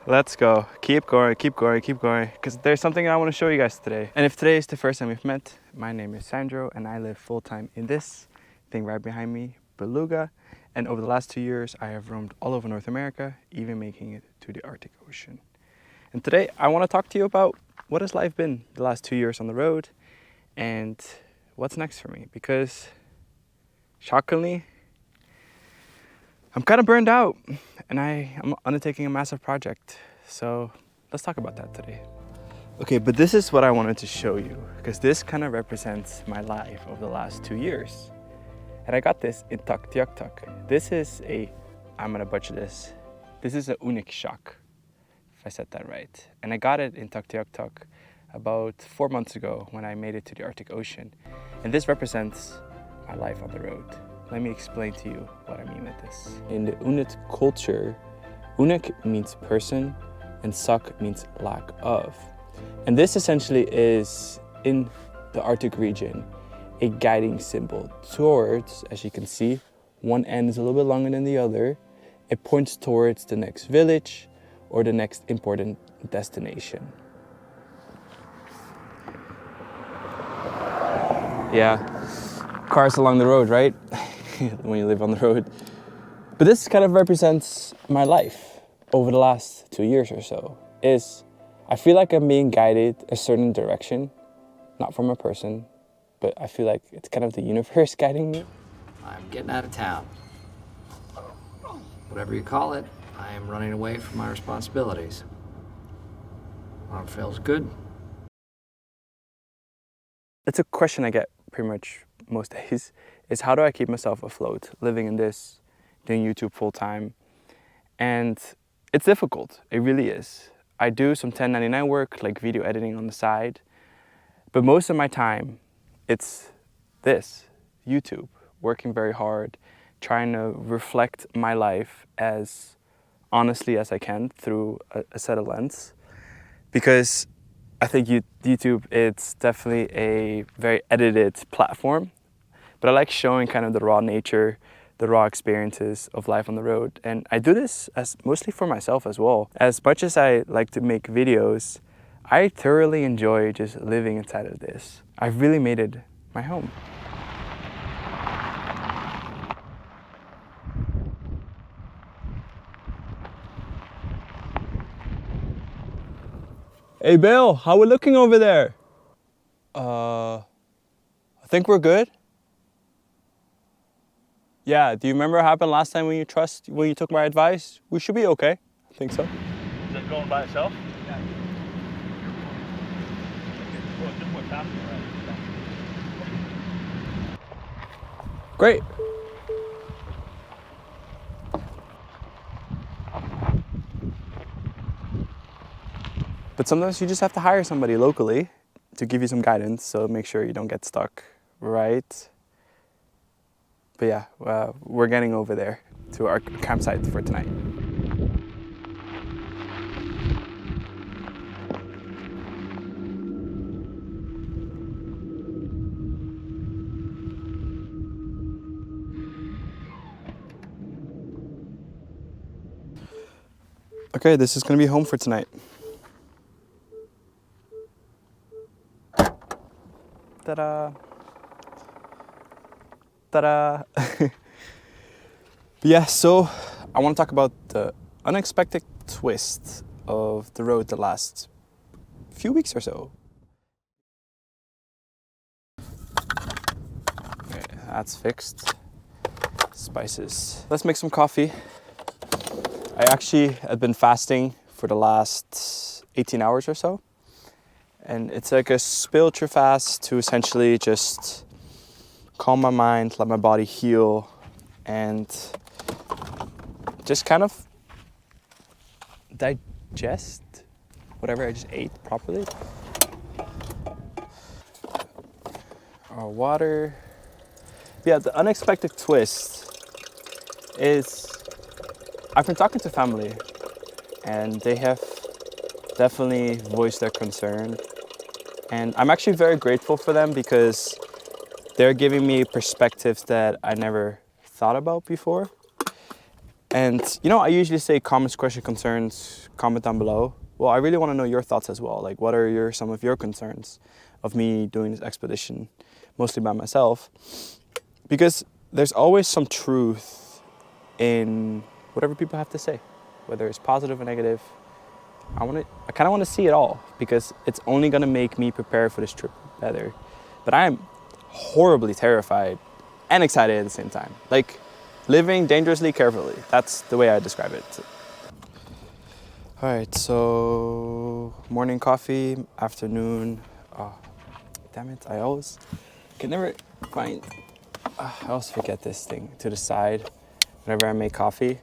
Let's go. Keep going, keep going, keep going. Because there's something I want to show you guys today. And if today is the first time we've met, my name is Sandro and I live full-time in this thing right behind me, Beluga. And over the last 2 years, I have roamed all over North America, even making it to the Arctic Ocean. And today I want to talk to you about what has life been the last 2 years on the road and what's next for me. Because shockingly, I'm kind of burned out and I'm undertaking a massive project. So let's talk about that today. Okay, but this is what I wanted to show you because this kind of represents my life over the last 2 years. And I got this in Inukshuk. This is I'm gonna butcher this. This is a Inukshuk, if I said that right. And I got it in Inukshuk about 4 months ago when I made it to the Arctic Ocean. And this represents my life on the road. Let me explain to you what I mean with this. In the Inuit culture, Inuk means person and Shuk means lack of. And this essentially is, in the Arctic region, a guiding symbol towards, as you can see, one end is a little bit longer than the other. It points towards the next village or the next important destination. Yeah, cars along the road, right? When you live on the road. But this kind of represents my life over the last 2 years or so. I feel like I'm being guided a certain direction, not from a person, but I feel like it's kind of the universe guiding me. I'm getting out of town. Whatever you call it, I am running away from my responsibilities. Arm feels good. It's a question I get pretty much most days, is how do I keep myself afloat living in this, doing YouTube full time? And it's difficult, it really is. I do some 1099 work, like video editing on the side, but most of my time, it's this, YouTube, working very hard, trying to reflect my life as honestly as I can through a set of lens. Because I think YouTube, it's definitely a very edited platform, but I like showing kind of the raw nature, the raw experiences of life on the road. And I do this mostly for myself as well. As much as I like to make videos, I thoroughly enjoy just living inside of this. I've really made it my home. Hey Bill, how we looking over there? I think we're good. Yeah, do you remember what happened last time when you took my advice? We should be okay. I think so. Is that going by itself? Yeah. Well, just more faster, right? Great. But sometimes you just have to hire somebody locally to give you some guidance, so make sure you don't get stuck, right? But yeah, we're getting over there to our campsite for tonight. Okay, this is gonna be home for tonight. Ta-da! Ta-da! Yeah, so I want to talk about the unexpected twist of the road the last few weeks or so. Okay, that's fixed. Spices. Let's make some coffee. I actually have been fasting for the last 18 hours or so. And it's like a spiritual fast to essentially just calm my mind, let my body heal, and just kind of digest whatever I just ate properly. Our water. Yeah, the unexpected twist is I've been talking to family and they have definitely voiced their concern. And I'm actually very grateful for them because they're giving me perspectives that I never thought about before. And you know, I usually say comments, question, concerns, comment down below. Well, I really want to know your thoughts as well. Like, what are some of your concerns of me doing this expedition, mostly by myself? Because there's always some truth in whatever people have to say, whether it's positive or negative. I kind of want to see it all, because it's only going to make me prepare for this trip better. But I am horribly terrified and excited at the same time. Like, living dangerously carefully. That's the way I describe it. All right, so morning coffee, afternoon. Oh, damn it! I always can never find. I always forget this thing to the side whenever I make coffee.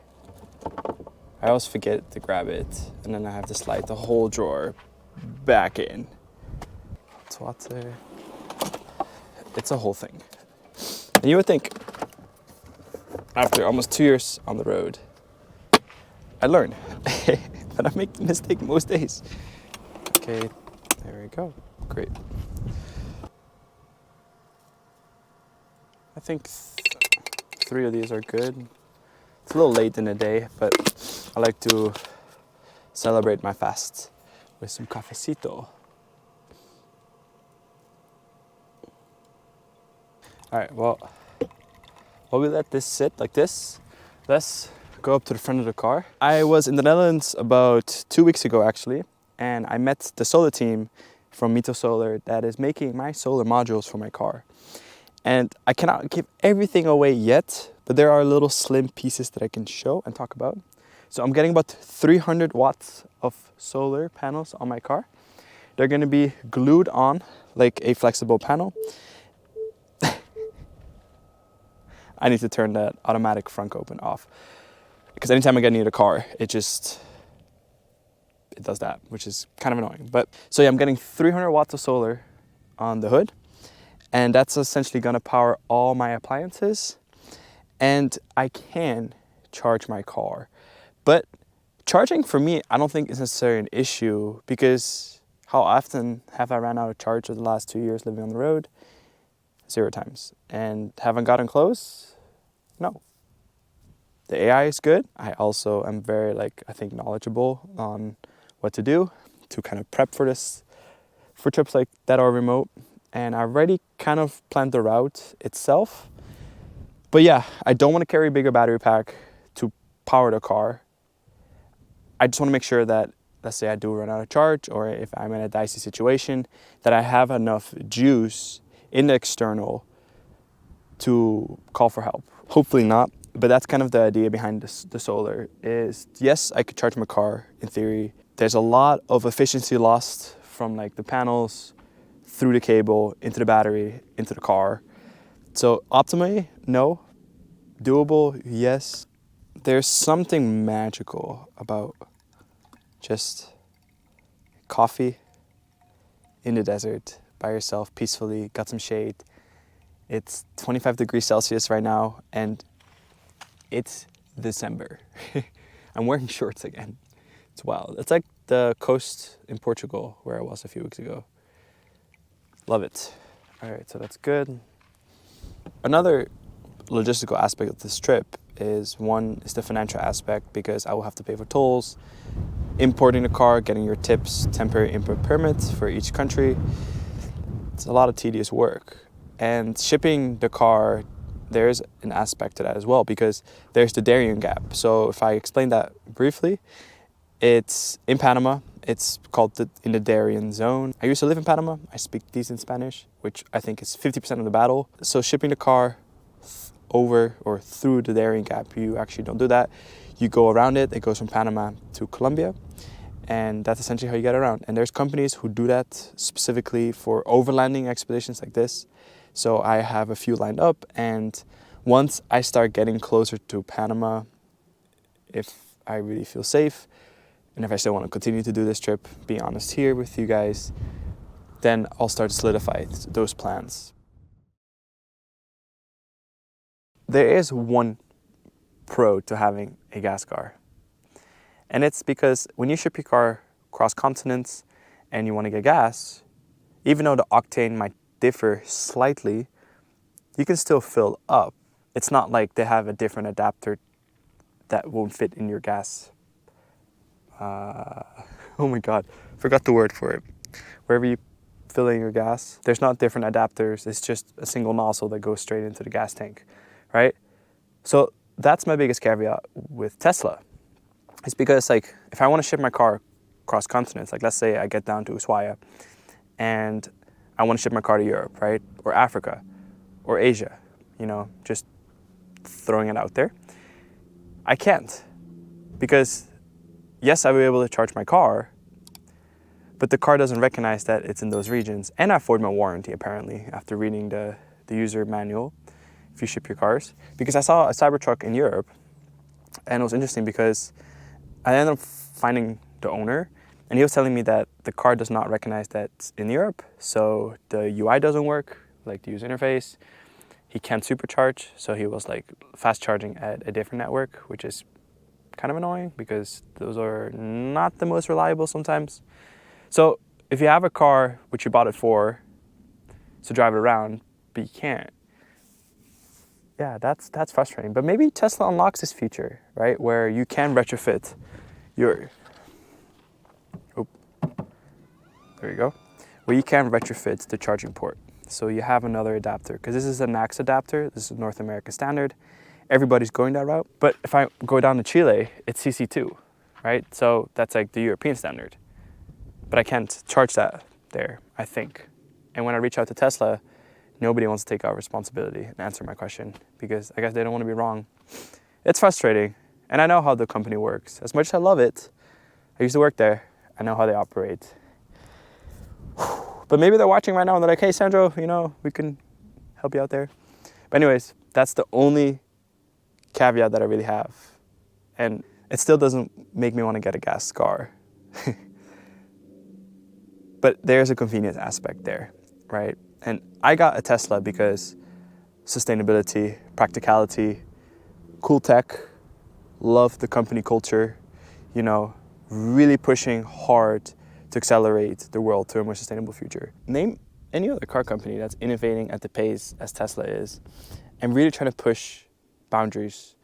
I always forget to grab it, and then I have to slide the whole drawer back in. Hot water. It's a whole thing. And you would think, after almost 2 years on the road, I learn. But I make the mistake most days. Okay, there we go. Great. I think 3 of these are good. It's a little late in the day, but I like to celebrate my fast with some cafecito. All right, well, while we let this sit like this, let's go up to the front of the car. I was in the Netherlands about 2 weeks ago, actually, and I met the solar team from Mito Solar that is making my solar modules for my car. And I cannot give everything away yet, but there are little slim pieces that I can show and talk about. So I'm getting about 300 watts of solar panels on my car. They're gonna be glued on like a flexible panel. I need to turn that automatic front open off, because anytime I get near the car, it does that, which is kind of annoying. But so yeah, I'm getting 300 watts of solar on the hood, and that's essentially gonna power all my appliances, and I can charge my car. But charging for me, I don't think is necessarily an issue, because how often have I ran out of charge over the last 2 years living on the road? 0 times. And haven't gotten close? No. The AI is good. I also am very, I think, knowledgeable on what to do to kind of prep for this, for trips like that are remote. And I already kind of planned the route itself. But yeah, I don't want to carry a bigger battery pack to power the car. I just want to make sure that, let's say I do run out of charge, or if I'm in a dicey situation, that I have enough juice in the external to call for help. Hopefully not, but that's kind of the idea behind the solar is, yes, I could charge my car in theory. There's a lot of efficiency lost from like the panels through the cable into the battery, into the car. So optimally, no. Doable, yes. There's something magical about just coffee in the desert by yourself, peacefully, got some shade. It's 25 degrees Celsius right now, and it's December. I'm wearing shorts again. It's wild. It's like the coast in Portugal where I was a few weeks ago. Love it. All right, so that's good. Another logistical aspect of this trip is the financial aspect, because I will have to pay for tolls, importing the car, getting your tips, temporary import permits for each country. It's a lot of tedious work. And shipping the car, there's an aspect to that as well, because there's the Darien Gap. So if I explain that briefly, it's in Panama. It's called in the Darien Zone. I used to live in Panama. I speak decent Spanish, which I think is 50% of the battle. So shipping the car over or through the Darien Gap, you actually don't do that. You go around it. It goes from Panama to Colombia. And that's essentially how you get around. And there's companies who do that specifically for overlanding expeditions like this. So I have a few lined up, and once I start getting closer to Panama, if I really feel safe, and if I still want to continue to do this trip, be honest here with you guys, then I'll start to solidify those plans. There is one pro to having a gas car. And it's because when you ship your car across continents and you want to get gas, even though the octane might differ slightly, you can still fill up. It's not like they have a different adapter that won't fit in your gas. Oh my God, forgot the word for it. Wherever you fill in your gas, there's not different adapters. It's just a single nozzle that goes straight into the gas tank, right? So that's my biggest caveat with Tesla. It's because like, if I want to ship my car across continents, like let's say I get down to Ushuaia and I want to ship my car to Europe, right? Or Africa or Asia, you know, just throwing it out there. I can't, because yes, I will be able to charge my car, but the car doesn't recognize that it's in those regions. And I void my warranty, apparently, after reading the user manual, if you ship your cars. Because I saw a Cybertruck in Europe, and it was interesting because I ended up finding the owner, and he was telling me that the car does not recognize that it's in Europe, so the UI doesn't work, like the user interface. He can't supercharge, so he was like fast charging at a different network, which is kind of annoying because those are not the most reliable sometimes. So if you have a car which you bought it for, to drive it around, but you can't, yeah, that's frustrating. But maybe Tesla unlocks this feature, right, where you can retrofit your, oh, there you go, where you can retrofit the charging port. So you have another adapter, because this is a NACS adapter, this is North America standard. Everybody's going that route. But if I go down to Chile, it's CC2, right? So that's like the European standard. But I can't charge that there, I think. And when I reach out to Tesla, nobody wants to take our responsibility and answer my question, because I guess they don't want to be wrong. It's frustrating. And I know how the company works. As much as I love it, I used to work there. I know how they operate. But maybe they're watching right now and they're like, hey, Sandro, you know, we can help you out there. But anyways, that's the only caveat that I really have. And it still doesn't make me want to get a gas car. But there's a convenience aspect there, right? And I got a Tesla because sustainability, practicality, cool tech, love the company culture, you know, really pushing hard to accelerate the world to a more sustainable future. Name any other car company that's innovating at the pace as Tesla is and really trying to push boundaries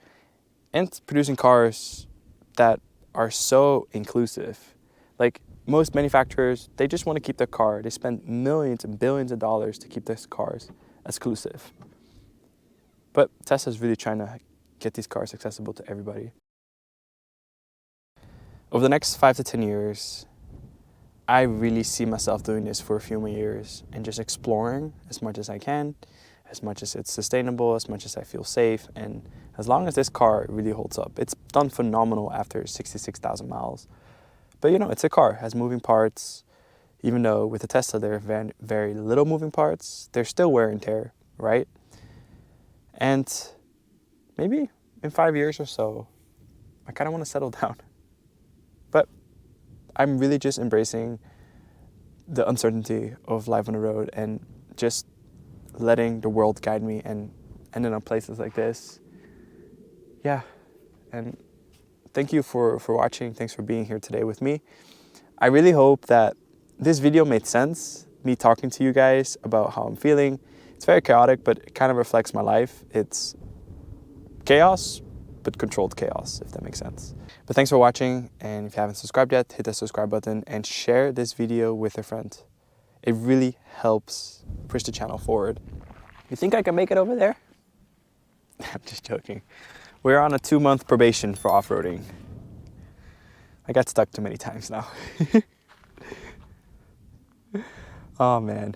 and producing cars that are so inclusive. Like most manufacturers, they just want to keep their car. They spend millions and billions of dollars to keep their cars exclusive. But Tesla's really trying to get these cars accessible to everybody. Over the next 5 to 10 years, I really see myself doing this for a few more years and just exploring as much as I can, as much as it's sustainable, as much as I feel safe, and as long as this car really holds up. It's done phenomenal after 66,000 miles. But you know, it's a car, has moving parts. Even though with the Tesla there are very, very little moving parts, there's still wear and tear, right? And maybe in 5 years or so, I kind of want to settle down. But I'm really just embracing the uncertainty of life on the road and just letting the world guide me and ending up places like this. Yeah, and thank you for watching. Thanks for being here today with me. I really hope that this video made sense, me talking to you guys about how I'm feeling. It's very chaotic, but it kind of reflects my life. It's chaos, but controlled chaos, if that makes sense. But thanks for watching, and if you haven't subscribed yet, hit the subscribe button and share this video with a friend. It really helps push the channel forward. You think I can make it over there? I'm just joking. We're on a 2-month probation for off-roading. I got stuck too many times now. Oh man.